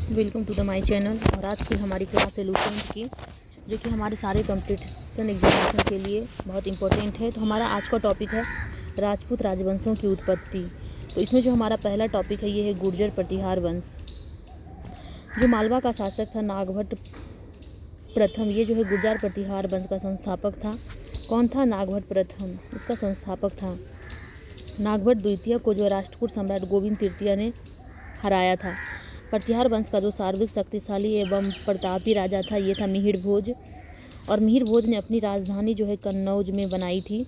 Welcome to the my channel. और आज की हमारी क्लास है लुसेंट की, जो कि हमारे सारे कंपटीशन एग्जामिनेशन के लिए बहुत इंपॉर्टेंट है। तो हमारा आज का टॉपिक है राजपूत राजवंशों की उत्पत्ति। तो इसमें जो हमारा पहला टॉपिक है ये है गुर्जर प्रतिहार वंश। जो मालवा का शासक था नागभट्ट प्रथम, ये जो है गुर्जर प्रतिहार वंश का संस्थापक था। कौन था? नागभट्ट प्रथम इसका संस्थापक था। नागभट्ट द्वितीय को जो राष्ट्रकूट सम्राट गोविंद तृतीय ने हराया था। प्रतिहार वंश का जो सर्वाधिक शक्तिशाली एवं प्रतापी राजा था ये था मिहिर भोज। और मिहिर भोज ने अपनी राजधानी जो है कन्नौज में बनाई थी।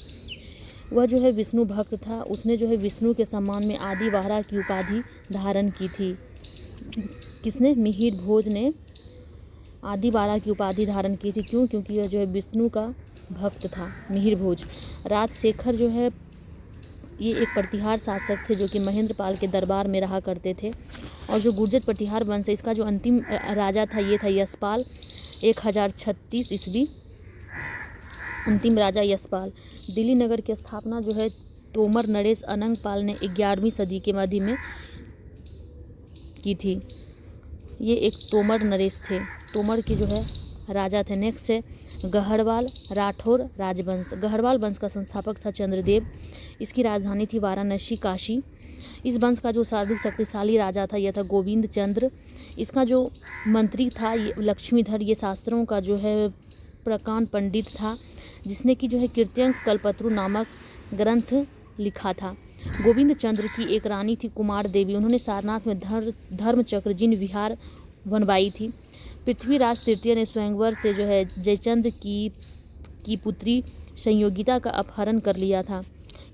वह जो है विष्णु भक्त था। उसने जो है विष्णु के सम्मान में आदि वाहरा की उपाधि धारण की थी। किसने? मिहिर भोज ने आदि वाहरा की उपाधि धारण की थी। क्यों? क्योंकि यह जो है विष्णु का भक्त था मिहिर भोज। राजशेखर जो है ये एक प्रतिहार शासक थे जो कि महेंद्र पाल के दरबार में रहा करते थे। और जो गुर्जर प्रतिहार वंश है इसका जो अंतिम राजा था ये था यशपाल 1036 ईस्वी। अंतिम राजा यशपाल। दिल्ली नगर की स्थापना जो है तोमर नरेश अनंगपाल ने 11वीं सदी के मध्य में की थी। ये एक तोमर नरेश थे, तोमर के जो है राजा थे। नेक्स्ट है गहरवाल राठौर राजवंश। गहरवाल वंश का संस्थापक था चंद्रदेव। इसकी राजधानी थी वाराणसी काशी। इस वंश का जो सर्वाधिक शक्तिशाली राजा था यह था गोविंद चंद्र। इसका जो मंत्री था ये लक्ष्मीधर। ये शास्त्रों का जो है प्रकांड पंडित था, जिसने कि जो है कीर्त्यंक कल्पत्रु नामक ग्रंथ लिखा था। गोविंद चंद्र की एक रानी थी कुमार देवी। उन्होंने सारनाथ में धर्मचक्र जिन विहार बनवाई थी। पृथ्वीराज तृतीय ने स्वयंवर से जो है जयचंद्र की पुत्री संयोगिता का अपहरण कर लिया था।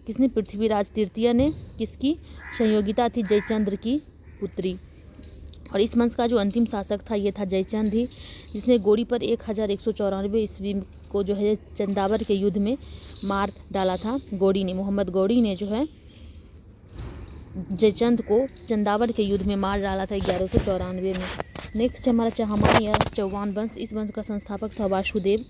किसने? पृथ्वीराज तृतीय ने। किसकी संयोगिता थी? जयचंद्र की पुत्री। और इस वंश का जो अंतिम शासक था ये था जयचंद ही, जिसने गोरी पर 1194 ईस्वी को जो है चंदावर के युद्ध में मार डाला था। गौड़ी ने, मोहम्मद गौड़ी ने जो है जयचंद को चंदावर के युद्ध में मार डाला था 1194 में। नेक्स्ट है हमारा चहमान या चौहान वंश। इस वंश का संस्थापक था वासुदेव।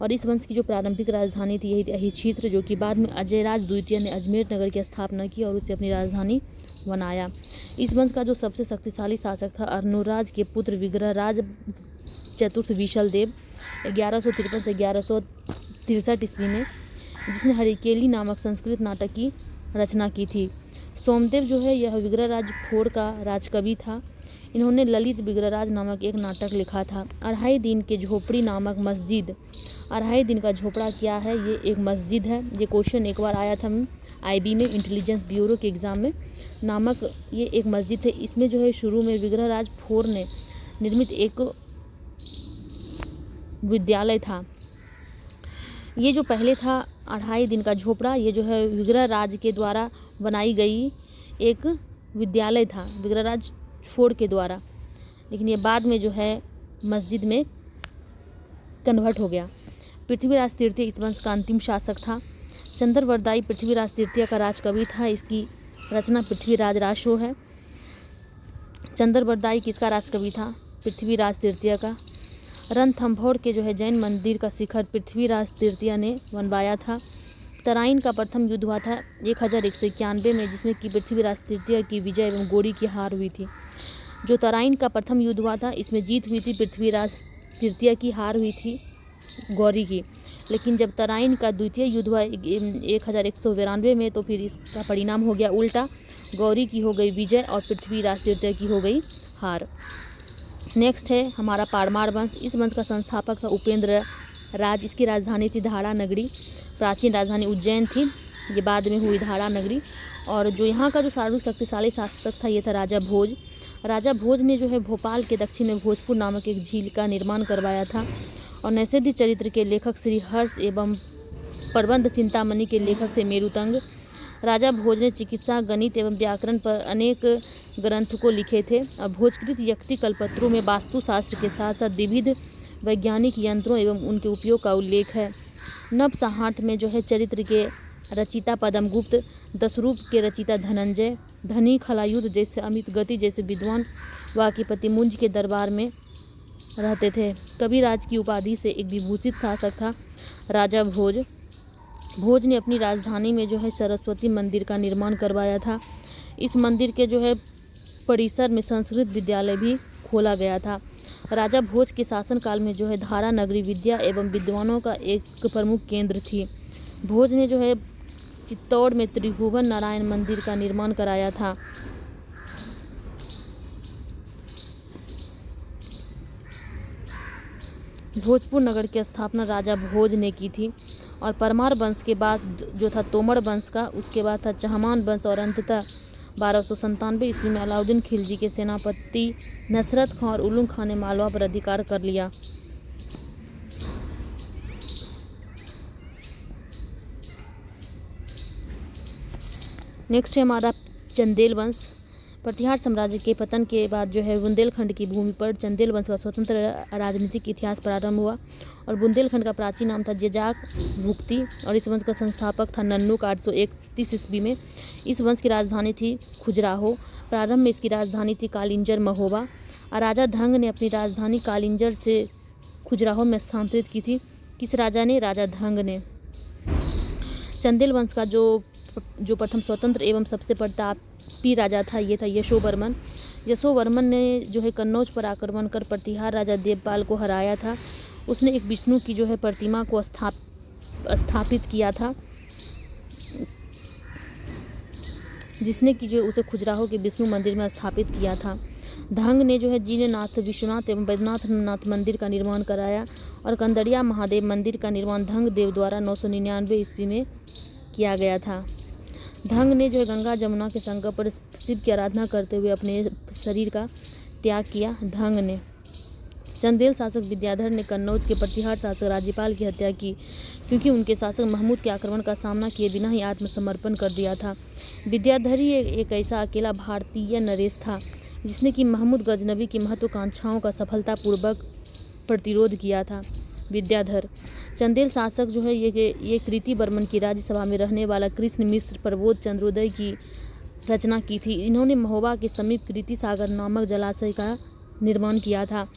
और इस वंश की जो प्रारंभिक राजधानी थी यही क्षेत्र, जो कि बाद में अजयराज द्वितीय ने अजमेर नगर की स्थापना की और उसे अपनी राजधानी बनाया। इस वंश का जो सबसे शक्तिशाली शासक था अर्नुराज के पुत्र विग्रहराज चतुर्थ विशल देव 1153 से 1163 ईस्वी में, जिसने हरिकेली नामक संस्कृत नाटक की रचना की थी। सोमदेव जो है यह विग्रहराज फोड़ का राजकवि था। इन्होंने ललित विग्रहराज नामक एक नाटक लिखा था। 2.5 दिन के झोपड़ी नामक मस्जिद। 2.5 दिन का झोपड़ा क्या है? ये एक मस्जिद है। ये क्वेश्चन एक बार आया था IB में, इंटेलिजेंस ब्यूरो के एग्ज़ाम में। नामक ये एक मस्जिद है। इसमें जो है शुरू में विग्रहराज फोड़ ने निर्मित एक विद्यालय था। ये जो पहले था 2.5 दिन का झोपड़ा, ये जो है विग्रहराज के द्वारा बनाई गई एक विद्यालय था, विग्रहराज फोड़ के द्वारा। लेकिन ये बाद में जो है मस्जिद में कन्वर्ट हो गया। पृथ्वीराज तृतीय इस वंश का अंतिम शासक था। चंद्रवरदाई पृथ्वीराज तृतीय का राजकवि था। इसकी रचना पृथ्वीराज रासो है। चंद्रवरदाई किसका राजकवि था? पृथ्वीराज तृतीय का। रणथंभौर के जो है जैन मंदिर का शिखर पृथ्वीराज तृतीय ने बनवाया था। तराइन का प्रथम युद्ध हुआ था 1191 में, जिसमें कि पृथ्वीराज तृतीय की विजय एवं गौरी की हार हुई थी। जो तराइन का प्रथम युद्ध हुआ था इसमें जीत हुई थी पृथ्वीराज तृतीय की, हार हुई थी गौरी की। लेकिन जब तराइन का द्वितीय युद्ध हुआ 1192 में, तो फिर इसका परिणाम हो गया उल्टा। गौरी की हो गई विजय और पृथ्वीराज तृतीय की हो गई हार। नेक्स्ट है हमारा पारमार वंश। इस वंश का संस्थापक था उपेंद्र राज। इसकी राजधानी थी धारा नगरी। प्राचीन राजधानी उज्जैन थी, ये बाद में हुई धारा नगरी। और जो यहाँ का जो सर्वाधिक शक्तिशाली शासक था ये था राजा भोज। राजा भोज ने जो है भोपाल के दक्षिण में भोजपुर नामक एक झील का निर्माण करवाया था। और नैषधि चरित्र के लेखक श्री हर्ष एवं प्रबंध चिंतामणि के लेखक थे मेरुतंग। राजा भोज ने चिकित्सा, गणित एवं व्याकरण पर अनेक ग्रंथ को लिखे थे। और भोजकृत यक्ति कल्पत्रों में वास्तुशास्त्र के साथ साथ विविध वैज्ञानिक यंत्रों एवं उनके उपयोग का उल्लेख है। नवसंहार्थ में जो है चरित्र के रचिता पद्मगुप्त, दशरूप के रचिता धनंजय, धनी खलायुध जैसे अमित गति जैसे विद्वान वाक्यपति मुंज के दरबार में रहते थे। कविराज की उपाधि से एक विभूषित शासक था राजा भोज। भोज ने अपनी राजधानी में जो है सरस्वती मंदिर का निर्माण करवाया था। इस मंदिर के जो है परिसर में संस्कृत विद्यालय भी खोला गया था। राजा भोज के शासनकाल में जो है धारा नगरी विद्या एवं विद्वानों का एक प्रमुख केंद्र थी। भोज ने जो है चित्तौड़ में त्रिभुवन नारायण मंदिर का निर्माण कराया था। भोजपुर नगर की स्थापना राजा भोज ने की थी और परमार वंश के बाद जो था तोमर वंश का, उसके बाद था चहमान वंश और अंततः 1297 ईस्वी में अलाउद्दीन खिलजी के सेनापति नसरत खां और उलुग खां ने मालवा पर अधिकार कर लिया। नेक्स्ट है हमारा चंदेल वंश। प्रतिहार साम्राज्य के पतन के बाद जो है बुंदेलखंड की भूमि पर चंदेल वंश का स्वतंत्र राजनीतिक इतिहास प्रारंभ हुआ और बुंदेलखंड का प्राचीन नाम था जेजाक भुक्ति और इस वंश का संस्थापक था नन्नुक 831 ईस्वी में। इस वंश की राजधानी थी खुजराहो। प्रारंभ में इसकी राजधानी थी कालिंजर महोबा और राजा धंग ने अपनी राजधानी कालिंजर से खुजराहो में स्थानांतरित की थी। किस राजा ने? राजा धंग ने। चंदेल वंश का जो प्रथम स्वतंत्र एवं सबसे प्रतापी राजा था ये था यशोवर्मन। यशोवर्मन ने जो है कन्नौज पर आक्रमण कर प्रतिहार राजा देवपाल को हराया था। उसने एक विष्णु की जो है प्रतिमा को स्थापित किया था, जिसने कि जो उसे खुजराहो के विष्णु मंदिर में स्थापित किया था। धंग ने जो है जिनेनाथ विश्वनाथ एवं बैद्यनाथ नाथ मंदिर का निर्माण कराया और कंदड़िया महादेव मंदिर का निर्माण धंग देव द्वारा 999 ईस्वी में किया गया था। धंग ने जो है गंगा जमुना के संगम पर शिव की आराधना करते हुए अपने शरीर का त्याग किया। धंग ने चंदेल शासक विद्याधर ने कन्नौज के प्रतिहार शासक राज्यपाल की हत्या की, क्योंकि उनके शासक महमूद के आक्रमण का सामना किए बिना ही आत्मसमर्पण कर दिया था। विद्याधर ही एक ऐसा अकेला भारतीय नरेश था जिसने कि महमूद गजनबी की महत्वाकांक्षाओं का सफलतापूर्वक प्रतिरोध किया था। विद्याधर चंदेल शासक जो है ये कृति बर्मन की राज्यसभा में रहने वाला कृष्ण मिश्र प्रबोध चंद्रोदय की रचना की थी। इन्होंने महोबा के समीप कृति सागर नामक जलाशय का निर्माण किया था।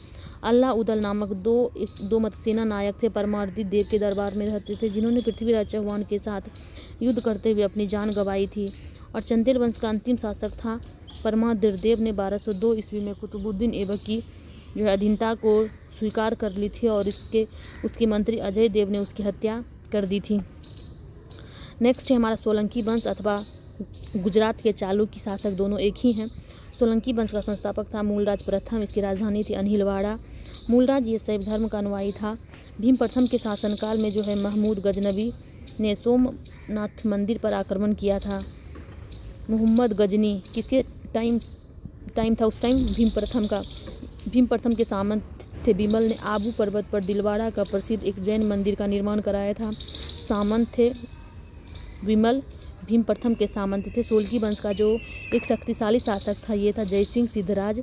अल्लाह उदल नामक दो मतसेना नायक थे, परमार्दित देव के दरबार में रहते थे, जिन्होंने पृथ्वीराज चौहान के साथ युद्ध करते हुए अपनी जान गंवाई थी। और चंदेल वंश का अंतिम शासक था परमार्दित देव ने 1202 ईस्वी में कुतुबुद्दीन ऐबक की जो है अधीनता को स्वीकार कर ली थी और उसके मंत्री अजय देव ने उसकी हत्या कर दी थी। नेक्स्ट है हमारा सोलंकी वंश अथवा गुजरात के चालुक्य शासक, दोनों एक ही हैं। सोलंकी वंश का संस्थापक था मूलराज प्रथम। इसकी राजधानी थी अनिलवाड़ा। मूलराज ये शैव धर्म का अनुयायी था। भीम प्रथम के शासनकाल में जो है महमूद गजनबी ने सोमनाथ मंदिर पर आक्रमण किया था। मोहम्मद गजनी किसके टाइम था उस टाइम? भीम प्रथम के सामंत थे। बिमल ने आबू पर्वत पर दिलवाड़ा का प्रसिद्ध एक जैन मंदिर का निर्माण कराया था। सामंत थे विमल, भीम प्रथम के सामंत थे। सोलंकी वंश का जो एक शक्तिशाली शासक था ये था जयसिंह सिद्धराज।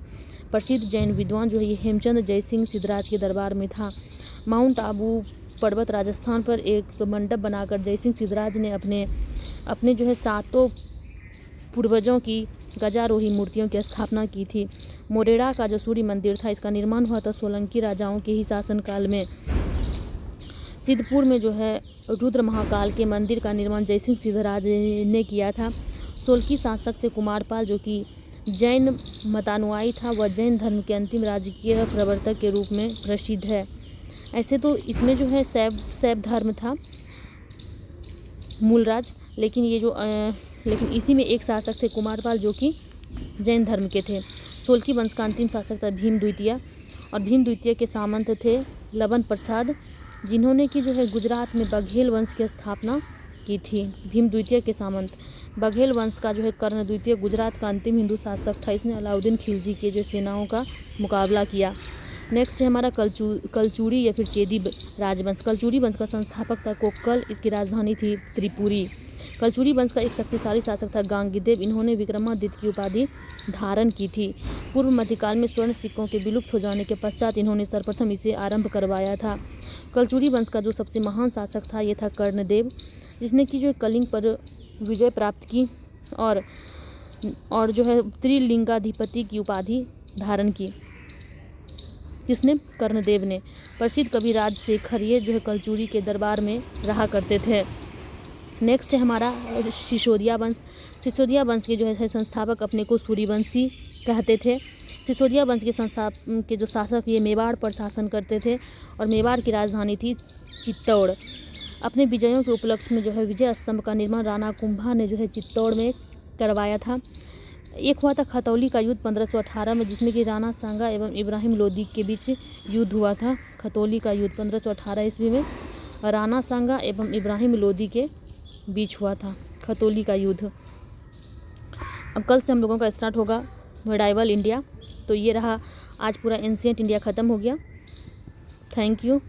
प्रसिद्ध जैन विद्वान जो है ये हेमचंद जयसिंह सिद्धराज के दरबार में था। माउंट आबू पर्वत राजस्थान पर एक मंडप बनाकर जयसिंह सिद्धराज ने अपने जो है 7 पूर्वजों की गजारोही मूर्तियों की स्थापना की थी। मोरेड़ा का जो सूर्य मंदिर था इसका निर्माण हुआ था सोलंकी राजाओं के ही शासनकाल में। सिद्धपुर में जो है रुद्र महाकाल के मंदिर का निर्माण जयसिंह सिद्धराज ने किया था। सोलंकी शासक थे कुमारपाल जो कि जैन मतानुयायी था। वह जैन धर्म के अंतिम राजकीय प्रवर्तक के रूप में प्रसिद्ध है। ऐसे तो इसमें जो है शैव धर्म था मूलराज, लेकिन इसी में एक शासक थे कुमारपाल जो कि जैन धर्म के थे। सोलंकी वंश का अंतिम शासक था भीम द्वितीय और भीम द्वितीय के सामंत थे लवन प्रसाद, जिन्होंने कि जो है गुजरात में बघेल वंश की स्थापना की थी। भीम द्वितीय के सामंत बघेल वंश का जो है कर्ण द्वितीय गुजरात का अंतिम हिंदू शासक था। इसने अलाउद्दीन खिलजी के जो सेनाओं का मुकाबला किया। नेक्स्ट है हमारा कलचुरी या फिर चेदी राजवंश। कलचुरी वंश का संस्थापक था कोक्कल। इसकी राजधानी थी त्रिपुरी। कलचुरी वंश का एक शक्तिशाली शासक था गांगीदेव। इन्होंने विक्रमादित्य की उपाधि धारण की थी। पूर्व मध्यकाल में स्वर्ण सिक्कों के विलुप्त हो जाने के पश्चात इन्होंने सर्वप्रथम इसे आरंभ करवाया था। कलचुरी वंश का जो सबसे महान शासक था ये था कर्णदेव, जिसने कि जो कलिंग पर विजय प्राप्त की और जो है त्रिलिंगाधिपति की उपाधि धारण की। किसने? कर्णदेव ने। प्रसिद्ध कवि राजशेखर ये जो है कलचुरी के दरबार में रहा करते थे। नेक्स्ट है हमारा सिसोदिया वंश। सिसोदिया वंश के जो है संस्थापक अपने को सूर्यवंशी कहते थे। सिसोदिया वंश के जो शासक ये मेवाड़ पर शासन करते थे और मेवाड़ की राजधानी थी चित्तौड़। अपने विजयों के उपलक्ष्य में जो है विजय स्तंभ का निर्माण राणा कुंभा ने जो है चित्तौड़ में करवाया था। एक हुआ था खतौली का युद्ध 1518 में, जिसमें कि राणा सांगा एवं इब्राहिम लोदी के बीच युद्ध हुआ था। खतौली का युद्ध 1518 ईस्वी में राणा सांगा एवं इब्राहिम लोदी के बीच हुआ था खतौली का युद्ध। अब कल से हम लोगों का स्टार्ट होगा मेडाइवल इंडिया। तो ये रहा आज पूरा एंशिएंट इंडिया ख़त्म हो गया। Thank you.